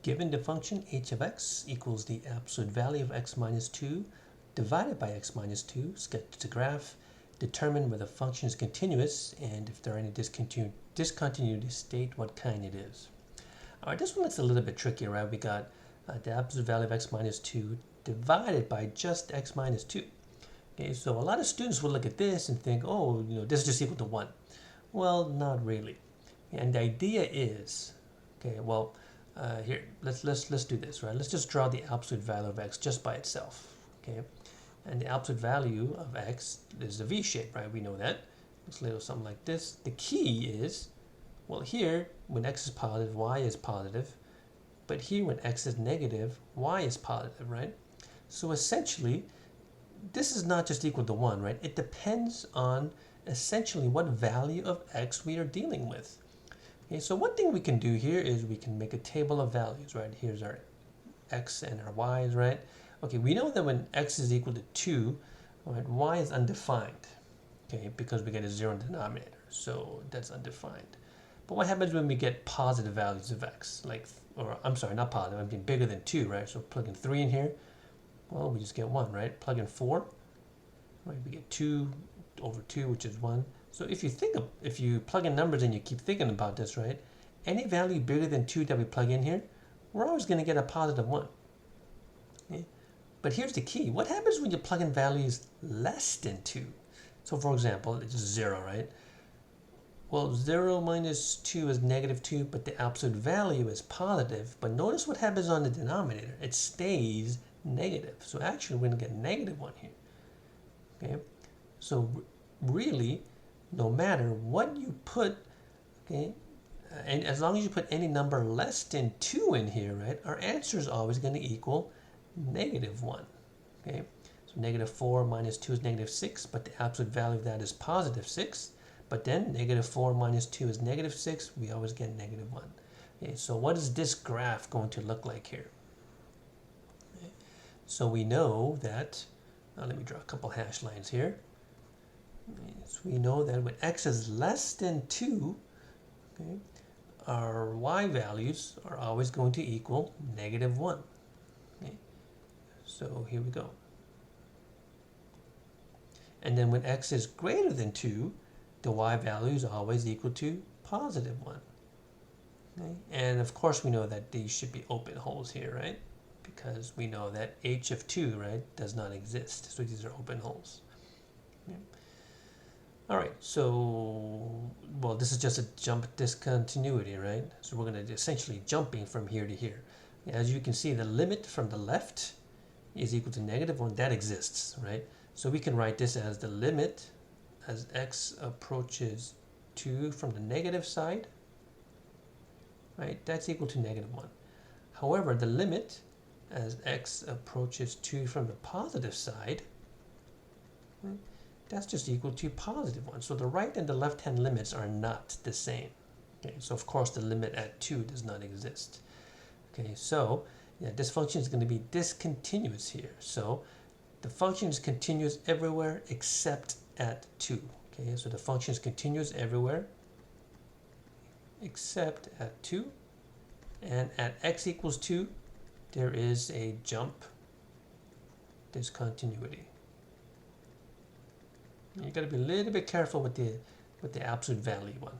Given the function h of x equals the absolute value of x minus 2 divided by x minus 2, sketch the graph, determine whether the function is continuous, and if there are any discontinuities, state what kind it is. All right, this one looks a little bit tricky, right? We got the absolute value of x minus 2 divided by just x minus 2. Okay, so a lot of students will look at this and think, oh, this is just equal to 1. Well, not really. And the idea is, okay, well, here, let's do this, right? Let's just draw the absolute value of x just by itself, okay? And the absolute value of x is a v shape, right? We know that. Looks a little something like this. The key is, well, here, when x is positive, y is positive. But here, when x is negative, y is positive, right? So essentially, this is not just equal to 1, right? It depends on essentially what value of x we are dealing with. Okay, so one thing we can do here is we can make a table of values, right? Here's our x and our y's, right? Okay, we know that when x is equal to 2, right, y is undefined, okay, because we get a 0 in the denominator, so that's undefined. But what happens when we get positive values of x? Or I'm sorry, not positive, I mean bigger than 2, right? So plug in 3 in here, well, we just get 1, right? Plug in 4, right? We get 2 over 2, which is 1. So if you plug in numbers and you keep thinking about this, right? Any value bigger than 2 that we plug in here, we're always going to get a positive 1. Okay? But here's the key. What happens when you plug in values less than 2? So for example, it's 0, right? Well, 0 minus 2 is negative 2, but the absolute value is positive. But notice what happens on the denominator. It stays negative. So actually, we're going to get negative 1 here. Okay? So really, no matter what you put, okay, and as long as you put any number less than 2 in here, right, our answer is always going to equal negative 1. Okay? So negative 4 minus 2 is negative 6, but the absolute value of that is positive 6. But then negative 4 minus 2 is negative 6. We always get negative 1. Okay, so what is this graph going to look like here? Okay, so we know that, let me draw a couple hash lines here. So we know that when x is less than 2, okay, our y values are always going to equal negative 1. Okay, so here we go. And then when x is greater than 2, the y value is always equal to positive 1. Okay? And of course we know that these should be open holes here, right? Because we know that h of 2, right, does not exist. So these are open holes. Okay? All right, so, well, this is just a jump discontinuity, right? So we're going to essentially jumping from here to here. As you can see, the limit from the left is equal to negative 1. That exists, right? So we can write this as the limit as x approaches 2 from the negative side, right? That's equal to negative 1. However, the limit as x approaches 2 from the positive side, right, that's just equal to positive 1. So the right and the left-hand limits are not the same. Okay, so of course the limit at 2 does not exist. Okay, so yeah, this function is going to be discontinuous here. So the function is continuous everywhere except at 2. Okay, so the function is continuous everywhere except at 2. And at x equals 2, there is a jump discontinuity. You got to be a little bit careful with the absolute value one.